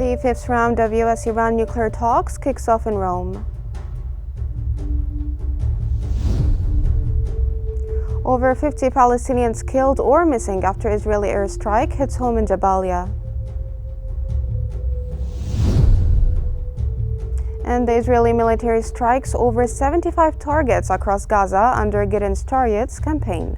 The fifth round of U.S.-Iran nuclear talks kicks off in Rome. Over 50 Palestinians killed or missing after Israeli airstrike hits home in Jabalia. And the Israeli military strikes over 75 targets across Gaza under Gideon's Chariots campaign.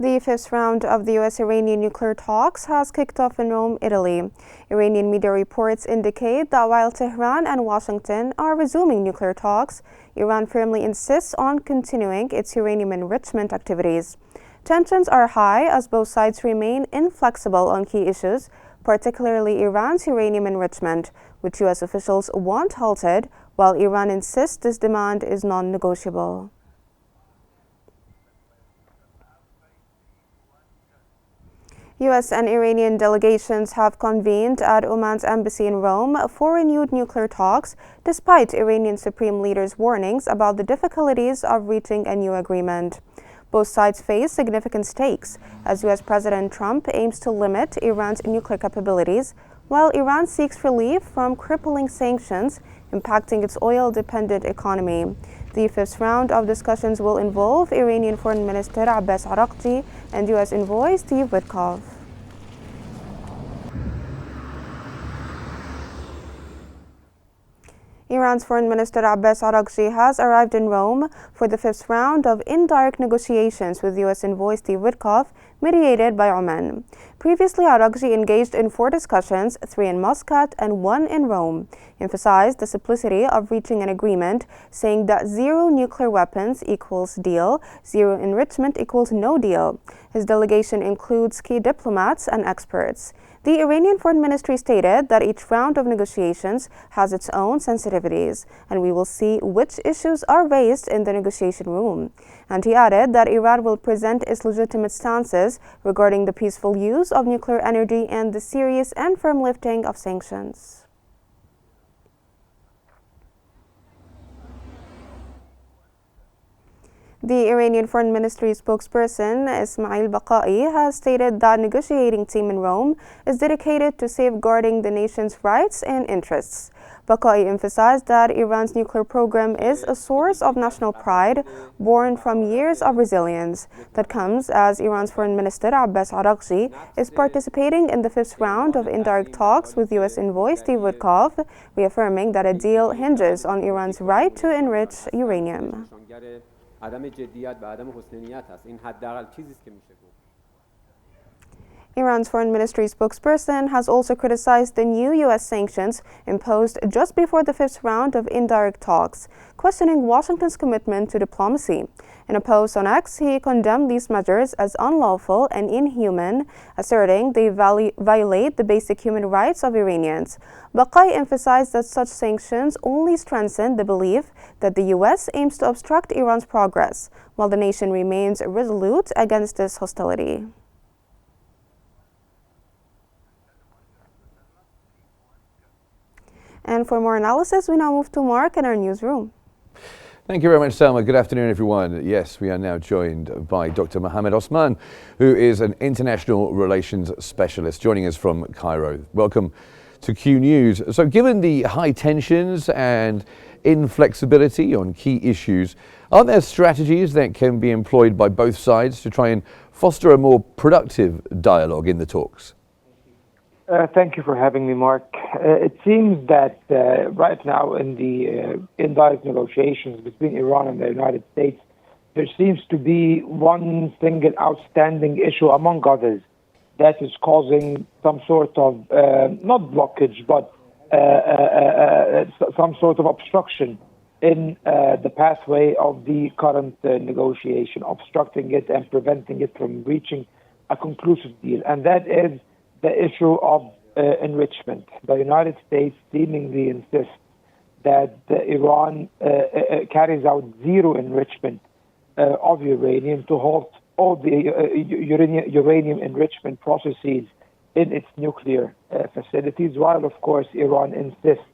The fifth round of the U.S.-Iranian nuclear talks has kicked off in Rome, Italy. Iranian media reports indicate that while Tehran and Washington are resuming nuclear talks, Iran firmly insists on continuing its uranium enrichment activities. Tensions are high as both sides remain inflexible on key issues, particularly Iran's uranium enrichment, which U.S. officials want halted, while Iran insists this demand is non-negotiable. U.S. and Iranian delegations have convened at Oman's embassy in Rome for renewed nuclear talks, despite Iranian supreme leaders' warnings about the difficulties of reaching a new agreement. Both sides face significant stakes, as U.S. President Trump aims to limit Iran's nuclear capabilities, while Iran seeks relief from crippling sanctions impacting its oil-dependent economy. The fifth round of discussions will involve Iranian Foreign Minister Abbas Araghchi and U.S. envoy Steve Witkoff. Iran's Foreign Minister Abbas Araghchi has arrived in Rome for the fifth round of indirect negotiations with U.S. envoy Steve Witkoff, mediated by Oman. Previously, Araghchi engaged in 4 discussions, 3 in Muscat and 1 in Rome, emphasized the simplicity of reaching an agreement, saying that zero nuclear weapons equals deal, zero enrichment equals no deal. His delegation includes key diplomats and experts. The Iranian Foreign Ministry stated that each round of negotiations has its own sensitivities, and we will see which issues are raised in the negotiation room. And he added that Iran will present its legitimate stances regarding the peaceful use of nuclear energy and the serious and firm lifting of sanctions. The Iranian Foreign Ministry spokesperson Ismail Baqai has stated that negotiating team in Rome is dedicated to safeguarding the nation's rights and interests. Baqai emphasized that Iran's nuclear program is a source of national pride born from years of resilience. That comes as Iran's Foreign Minister Abbas Araghchi is participating in the fifth round of indirect talks with U.S. envoy Steve Witkoff, reaffirming that a deal hinges on Iran's right to enrich uranium. Iran's Foreign Ministry spokesperson has also criticized the new U.S. sanctions imposed just before the fifth round of indirect talks, questioning Washington's commitment to diplomacy. In a post on X, he condemned these measures as unlawful and inhuman, asserting they violate the basic human rights of Iranians. Baqai emphasized that such sanctions only strengthen the belief that the U.S. aims to obstruct Iran's progress, while the nation remains resolute against this hostility. And for more analysis, we now move to Mark in our newsroom. Thank you very much, Selma. Good afternoon, everyone. Yes, we are now joined by Dr. Mohammed Osman, who is an international relations specialist, joining us from Cairo. Welcome to Qnews. So given the high tensions and inflexibility on key issues, are there strategies that can be employed by both sides to try and foster a more productive dialogue in the talks? Thank you for having me, Mark. It seems that right now in the indirect negotiations between Iran and the United States, there seems to be one single outstanding issue among others that is causing some sort of, not blockage, but some sort of obstruction in the pathway of the current negotiation, obstructing it and preventing it from reaching a conclusive deal. And that is the issue of enrichment. The United States seemingly insists that Iran carries out zero enrichment of uranium to halt all the uranium enrichment processes in its nuclear facilities, while, of course, Iran insists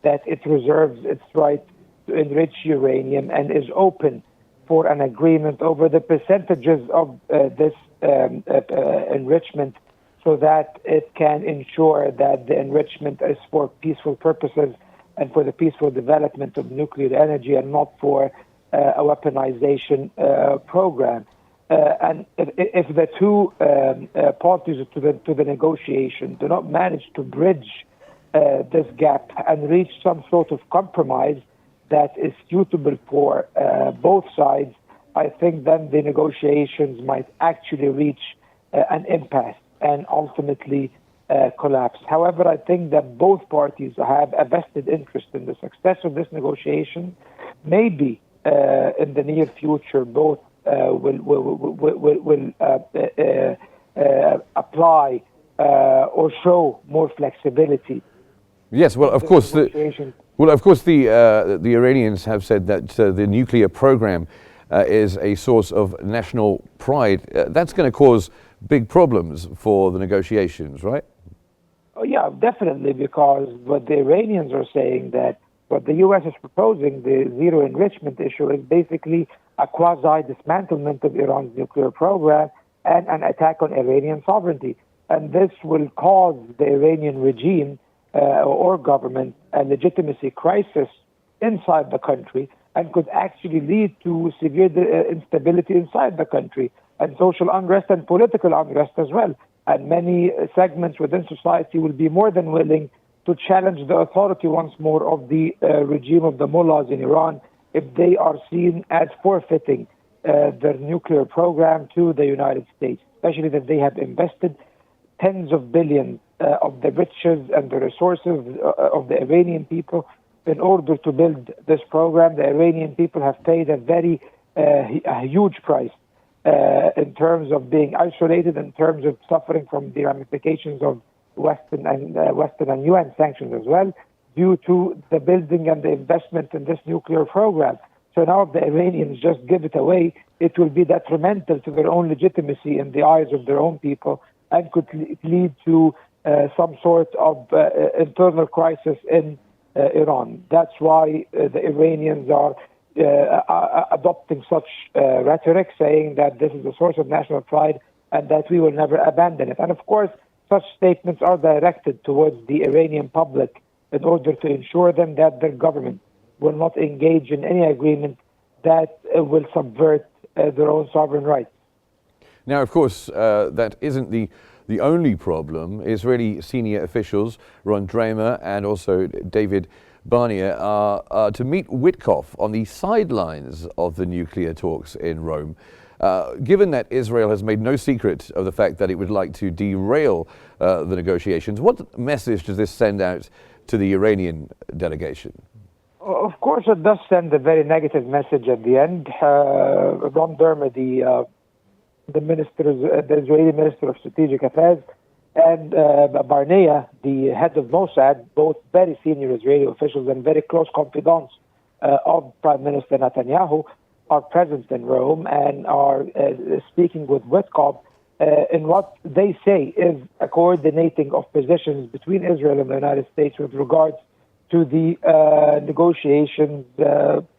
that it reserves its right to enrich uranium and is open for an agreement over the percentages of this enrichment so that it can ensure that the enrichment is for peaceful purposes and for the peaceful development of nuclear energy and not for a weaponization program. And if the two parties to the negotiation do not manage to bridge this gap and reach some sort of compromise that is suitable for both sides, I think then the negotiations might actually reach an impasse and ultimately collapse. However, I think that both parties have a vested interest in the success of this negotiation. Maybe in the near future, both will apply or show more flexibility. Yes, well, of course, the Iranians have said that the nuclear program is a source of national pride. That's going to cause big problems for the negotiations, right? Oh, yeah, definitely, because what the Iranians are saying that what the U.S. is proposing, the zero enrichment issue, is basically a quasi-dismantlement of Iran's nuclear program and an attack on Iranian sovereignty. And this will cause the Iranian regime or government a legitimacy crisis inside the country and could actually lead to severe instability inside the country and social unrest and political unrest as well. And many segments within society will be more than willing to challenge the authority once more of the regime of the mullahs in Iran if they are seen as forfeiting their nuclear program to the United States, especially that they have invested tens of billions of the riches and the resources of the Iranian people in order to build this program. The Iranian people have paid a huge price in terms of being isolated, in terms of suffering from the ramifications of Western and UN sanctions as well, due to the building and the investment in this nuclear program. So now if the Iranians just give it away, it will be detrimental to their own legitimacy in the eyes of their own people and could lead to some sort of internal crisis in Iran. That's why the Iranians are adopting such rhetoric, saying that this is a source of national pride and that we will never abandon it. And of course, such statements are directed towards the Iranian public in order to ensure them that their government will not engage in any agreement that will subvert their own sovereign rights. Now, of course, that isn't the only problem. Israeli senior officials, Ron Dramer and also David Barnea, are to meet Witkoff on the sidelines of the nuclear talks in Rome. Given that Israel has made no secret of the fact that it would like to derail the negotiations, what message does this send out to the Iranian delegation? Of course, it does send a very negative message at the end. Ron Dermer, the Israeli Minister of Strategic Affairs, and Barnea, the head of Mossad, both very senior Israeli officials and very close confidants of Prime Minister Netanyahu, are present in Rome and are speaking with Witkoff in what they say is a coordinating of positions between Israel and the United States with regards to the negotiations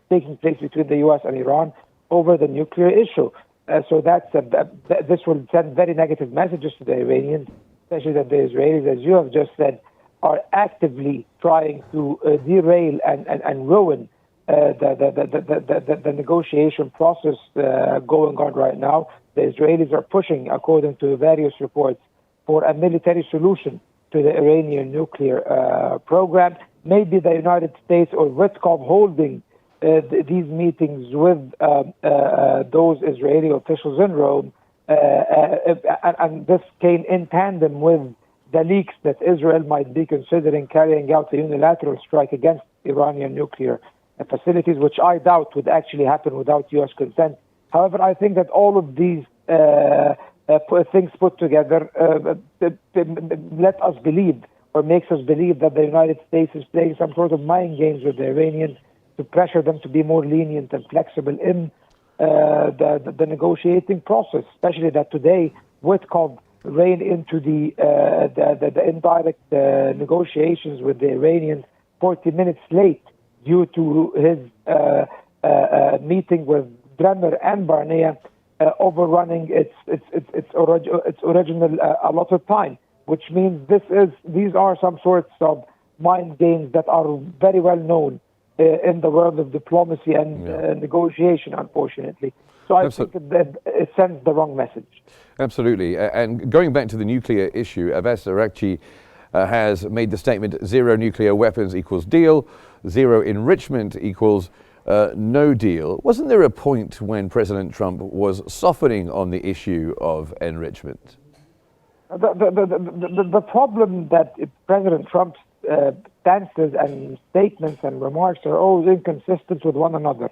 taking place between the U.S. and Iran over the nuclear issue. So this will send very negative messages to the Iranians, especially that the Israelis, as you have just said, are actively trying to derail and ruin the negotiation process going on right now. The Israelis are pushing, according to various reports, for a military solution to the Iranian nuclear program. Maybe the United States or Witkoff holding these meetings with those Israeli officials in Rome, and this came in tandem with the leaks that Israel might be considering carrying out a unilateral strike against Iranian nuclear facilities, which I doubt would actually happen without U.S. consent. However, I think that all of these things put together let us believe, or makes us believe, that the United States is playing some sort of mind games with the Iranians to pressure them to be more lenient and flexible in the negotiating process, especially that today Witkoff ran into the indirect negotiations with the Iranians 40 minutes late due to his meeting with Bremer and Barnea overrunning its original allotted time, which means these are some sorts of mind games that are very well known in the world of diplomacy and negotiation, unfortunately. So I think that it sends the wrong message. Absolutely. And going back to the nuclear issue, Abbas Araghchi has made the statement, zero nuclear weapons equals deal, zero enrichment equals no deal. Wasn't there a point when President Trump was softening on the issue of enrichment? The problem that President Trump's stances and statements and remarks are always inconsistent with one another,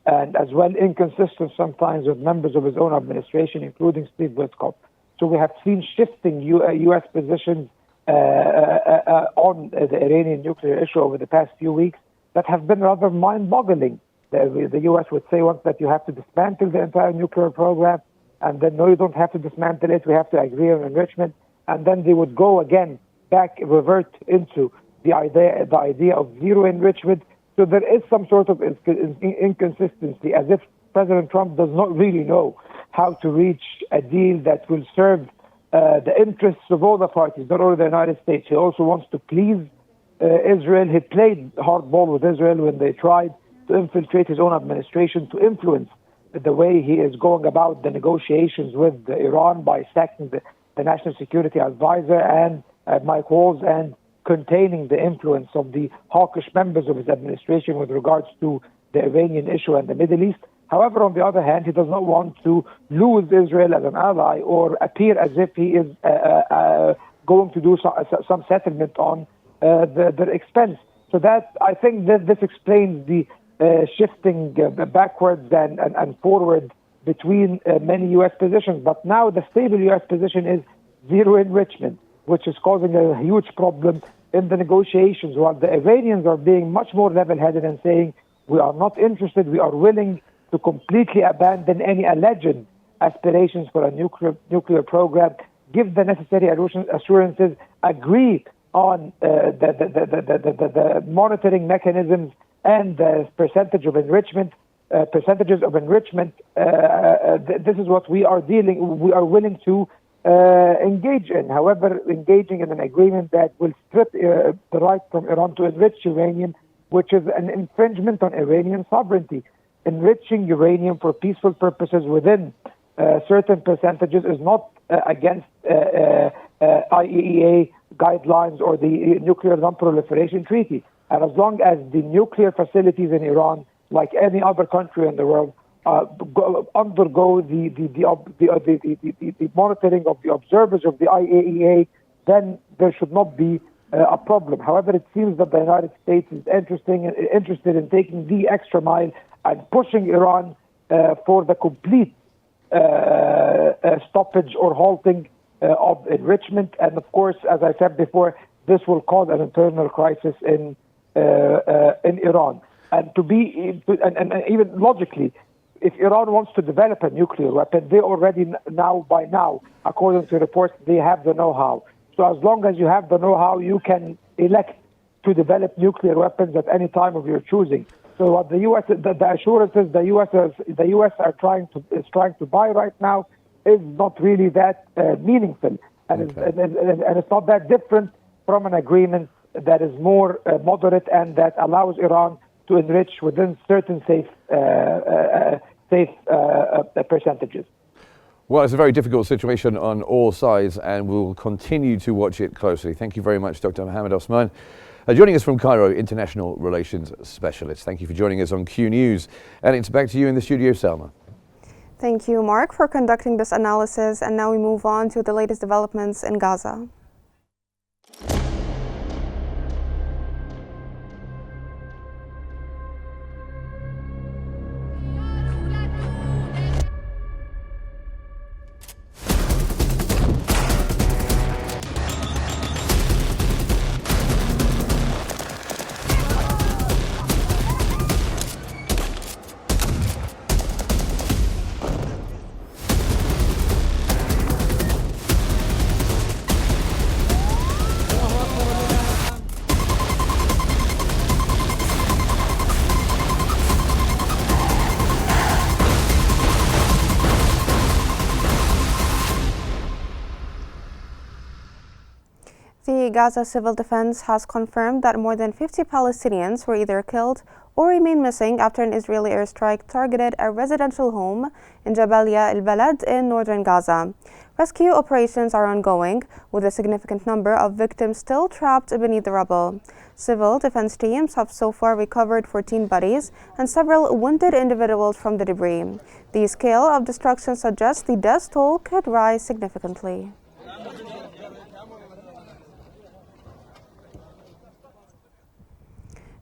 and as well inconsistent sometimes with members of his own administration, including Steve Witkoff. So we have seen shifting U.S. positions on the Iranian nuclear issue over the past few weeks that have been rather mind-boggling. The U.S. would say once that you have to dismantle the entire nuclear program, and then no, you don't have to dismantle it, we have to agree on enrichment, and then they would go again revert into the idea of zero enrichment. So there is some sort of inconsistency, as if President Trump does not really know how to reach a deal that will serve the interests of all the parties, not only the United States. He also wants to please Israel. He played hardball with Israel when they tried to infiltrate his own administration, to influence the way he is going about the negotiations with Iran by sacking the National Security Advisor and Mike Waltz, and containing the influence of the hawkish members of his administration with regards to the Iranian issue and the Middle East. However, on the other hand, he does not want to lose Israel as an ally or appear as if he is going to do some settlement on their expense. So that, I think that this explains the shifting backwards and forward between many U.S. positions. But now the stable U.S. position is zero enrichment, which is causing a huge problem in the negotiations, while the Iranians are being much more level-headed and saying, we are not interested, we are willing to completely abandon any alleged aspirations for a nuclear program, give the necessary assurances, agree on the monitoring mechanisms and the percentages of enrichment. This is what we are willing to engage in. However, engaging in an agreement that will strip the right from Iran to enrich uranium, which is an infringement on Iranian sovereignty. Enriching uranium for peaceful purposes within certain percentages is not against IAEA guidelines or the Nuclear Non-Proliferation Treaty. And as long as the nuclear facilities in Iran, like any other country in the world, undergo the monitoring of the observers of the IAEA, then there should not be a problem. However, it seems that the United States is interested in taking the extra mile and pushing Iran for the complete stoppage or halting of enrichment. And of course, as I said before, this will cause an internal crisis in Iran. And even logically, if Iran wants to develop a nuclear weapon, they already by now, according to reports, they have the know-how. So as long as you have the know-how, you can elect to develop nuclear weapons at any time of your choosing. So what the U.S. the assurances the U.S. is trying to buy right now is not really that meaningful, and it's not that different from an agreement that is more moderate and that allows Iran to enrich within certain safe percentages. Well, it's a very difficult situation on all sides, and we'll continue to watch it closely. Thank you very much, Dr. Mohammed Osman. Joining us from Cairo, International Relations Specialist. Thank you for joining us on Q News. And it's back to you in the studio, Selma. Thank you, Mark, for conducting this analysis. And now we move on to the latest developments in Gaza. Gaza Civil Defense has confirmed that more than 50 Palestinians were either killed or remain missing after an Israeli airstrike targeted a residential home in Jabalia al-Balad in northern Gaza. Rescue operations are ongoing, with a significant number of victims still trapped beneath the rubble. Civil defense teams have so far recovered 14 bodies and several wounded individuals from the debris. The scale of destruction suggests the death toll could rise significantly.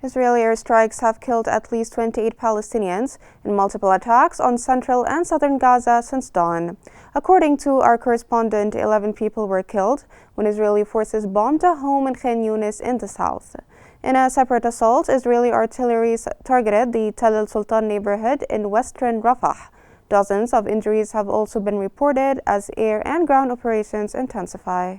Israeli airstrikes have killed at least 28 Palestinians in multiple attacks on central and southern Gaza since dawn. According to our correspondent, 11 people were killed when Israeli forces bombed a home in Qnews in the south. In a separate assault, Israeli artillery targeted the Tel al-Sultan neighborhood in western Rafah. Dozens of injuries have also been reported as air and ground operations intensify.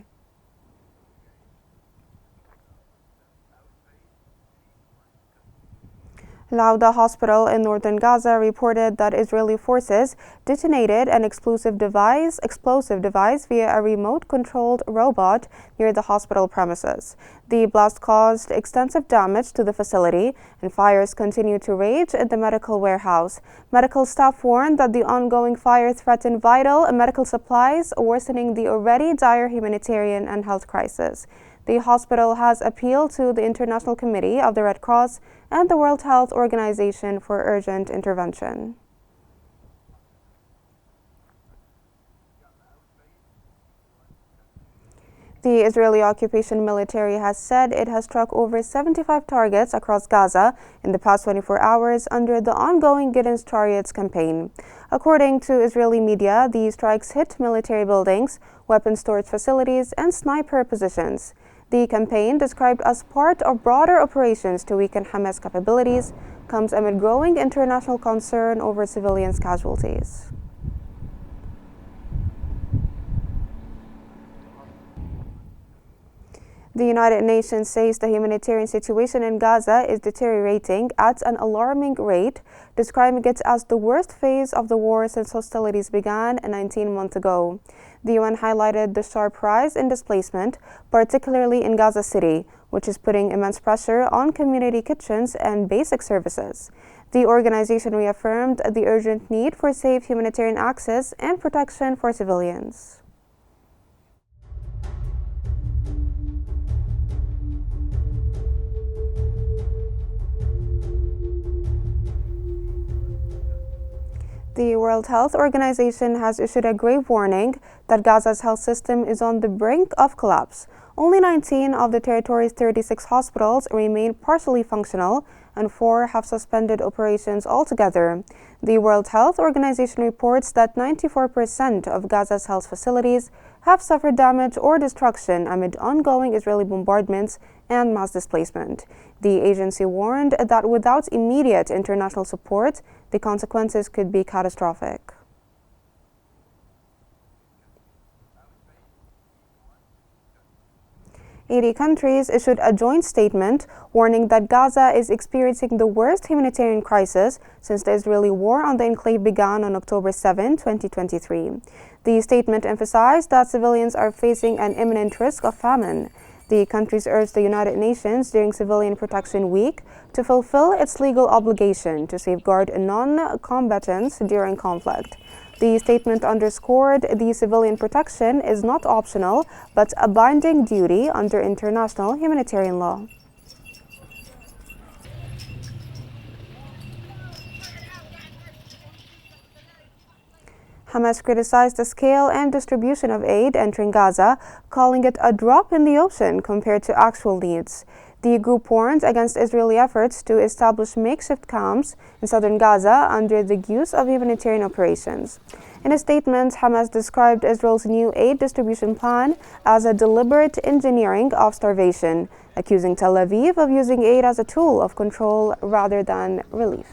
Lauda Hospital in northern Gaza reported that Israeli forces detonated an explosive device via a remote-controlled robot near the hospital premises. The blast caused extensive damage to the facility, and fires continue to rage in the medical warehouse. Medical staff warned that the ongoing fire threatened vital medical supplies, worsening the already dire humanitarian and health crisis. The hospital has appealed to the International Committee of the Red Cross and the World Health Organization for urgent intervention. The Israeli occupation military has said it has struck over 75 targets across Gaza in the past 24 hours under the ongoing Gideon's Chariots campaign. According to Israeli media, the strikes hit military buildings, weapons storage facilities, and sniper positions. The campaign, described as part of broader operations to weaken Hamas capabilities, comes amid growing international concern over civilians' casualties. The United Nations says the humanitarian situation in Gaza is deteriorating at an alarming rate, describing it as the worst phase of the war since hostilities began 19 months ago. The UN highlighted the sharp rise in displacement, particularly in Gaza City, which is putting immense pressure on community kitchens and basic services. The organization reaffirmed the urgent need for safe humanitarian access and protection for civilians. The World Health Organization has issued a grave warning that Gaza's health system is on the brink of collapse. Only 19 of the territory's 36 hospitals remain partially functional, and 4 have suspended operations altogether. The World Health Organization reports that 94% of Gaza's health facilities have suffered damage or destruction amid ongoing Israeli bombardments and mass displacement. The agency warned that without immediate international support, the consequences could be catastrophic. "80 countries issued a joint statement warning that Gaza is experiencing the worst humanitarian crisis since the Israeli war on the enclave began on October 7, 2023. The statement emphasized that civilians are facing an imminent risk of famine. The countries urged the United Nations during Civilian Protection Week to fulfill its legal obligation to safeguard non-combatants during conflict. The statement underscored the civilian protection is not optional, but a binding duty under international humanitarian law. Hamas criticized the scale and distribution of aid entering Gaza, calling it a drop in the ocean compared to actual needs. The group warned against Israeli efforts to establish makeshift camps in southern Gaza under the guise of humanitarian operations. In a statement, Hamas described Israel's new aid distribution plan as a deliberate engineering of starvation, accusing Tel Aviv of using aid as a tool of control rather than relief.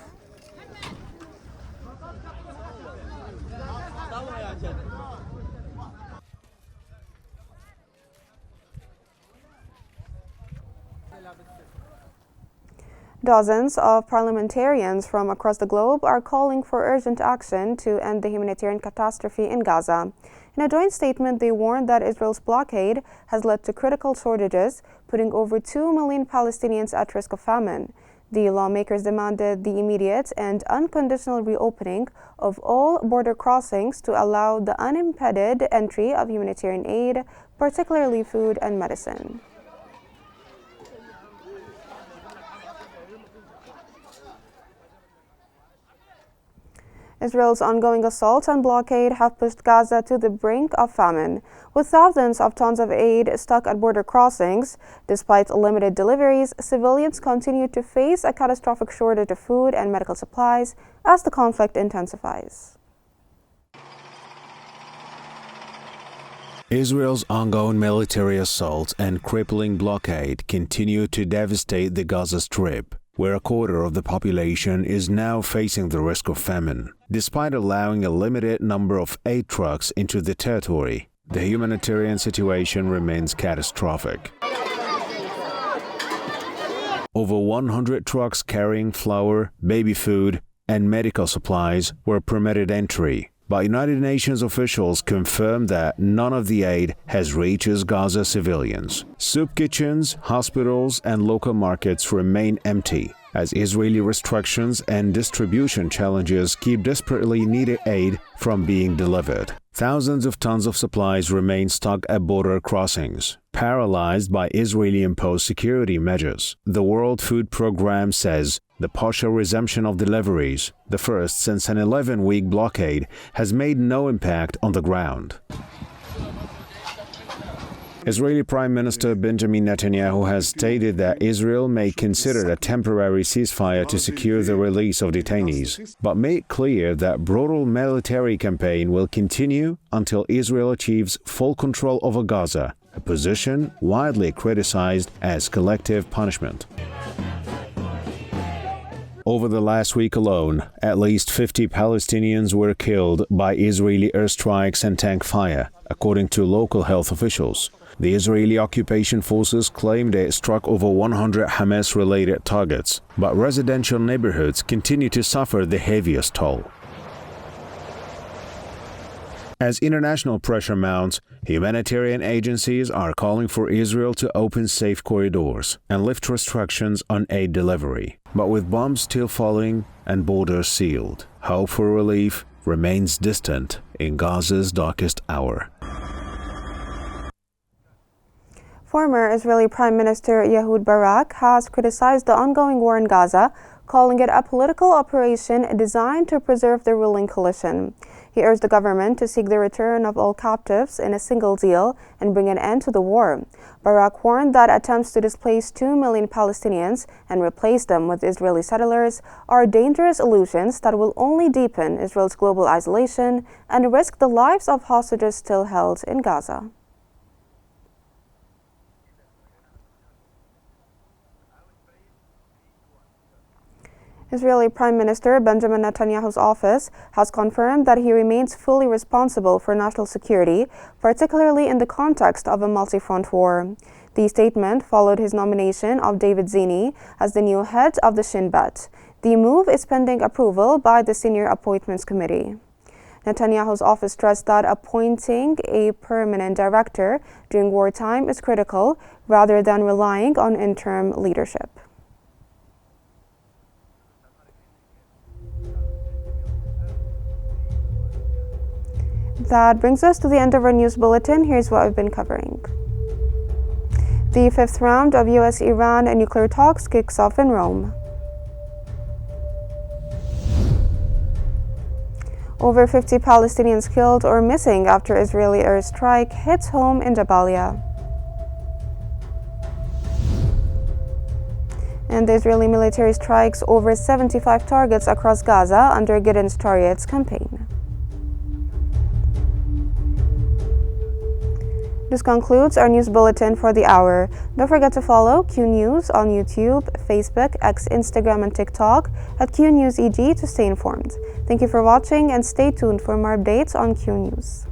Dozens of parliamentarians from across the globe are calling for urgent action to end the humanitarian catastrophe in Gaza. In a joint statement, they warned that Israel's blockade has led to critical shortages, putting over 2 million Palestinians at risk of famine. The lawmakers demanded the immediate and unconditional reopening of all border crossings to allow the unimpeded entry of humanitarian aid, particularly food and medicine. Israel's ongoing assault and blockade have pushed Gaza to the brink of famine, with thousands of tons of aid stuck at border crossings. Despite limited deliveries, civilians continue to face a catastrophic shortage of food and medical supplies as the conflict intensifies. Israel's ongoing military assault and crippling blockade continue to devastate the Gaza Strip, where a quarter of the population is now facing the risk of famine. Despite allowing a limited number of aid trucks into the territory, the humanitarian situation remains catastrophic. Over 100 trucks carrying flour, baby food, and medical supplies were permitted entry, but United Nations officials confirmed that none of the aid has reached Gaza civilians. Soup kitchens, hospitals, and local markets remain empty, as Israeli restrictions and distribution challenges keep desperately needed aid from being delivered. Thousands of tons of supplies remain stuck at border crossings, paralyzed by Israeli-imposed security measures. The World Food Programme says the partial resumption of deliveries, the first since an 11-week blockade, has made no impact on the ground. Israeli Prime Minister Benjamin Netanyahu has stated that Israel may consider a temporary ceasefire to secure the release of detainees, but made clear that brutal military campaign will continue until Israel achieves full control over Gaza, a position widely criticized as collective punishment. Over the last week alone, at least 50 Palestinians were killed by Israeli airstrikes and tank fire, according to local health officials. The Israeli occupation forces claimed it struck over 100 Hamas-related targets, but residential neighborhoods continue to suffer the heaviest toll. As international pressure mounts, humanitarian agencies are calling for Israel to open safe corridors and lift restrictions on aid delivery. But with bombs still falling and borders sealed, hope for relief remains distant in Gaza's darkest hour. Former Israeli Prime Minister Ehud Barak has criticized the ongoing war in Gaza, calling it a political operation designed to preserve the ruling coalition. He urged the government to seek the return of all captives in a single deal and bring an end to the war. Barak warned that attempts to displace 2 million Palestinians and replace them with Israeli settlers are dangerous illusions that will only deepen Israel's global isolation and risk the lives of hostages still held in Gaza. Israeli Prime Minister Benjamin Netanyahu's office has confirmed that he remains fully responsible for national security, particularly in the context of a multi-front war. The statement followed his nomination of David Zini as the new head of the Shin Bet. The move is pending approval by the Senior Appointments Committee. Netanyahu's office stressed that appointing a permanent director during wartime is critical, rather than relying on interim leadership. That brings us to the end of our news bulletin. Here's what we've been covering. The 5th round of U.S.-Iran nuclear talks kicks off in Rome. Over 50 Palestinians killed or missing after Israeli airstrike hits home in Jabalia. And the Israeli military strikes over 75 targets across Gaza under Gideon's Chariots campaign. This concludes our news bulletin for the hour. Don't forget to follow Q News on YouTube, Facebook, X, Instagram, and TikTok at QNewsEG to stay informed. Thank you for watching and stay tuned for more updates on Q News.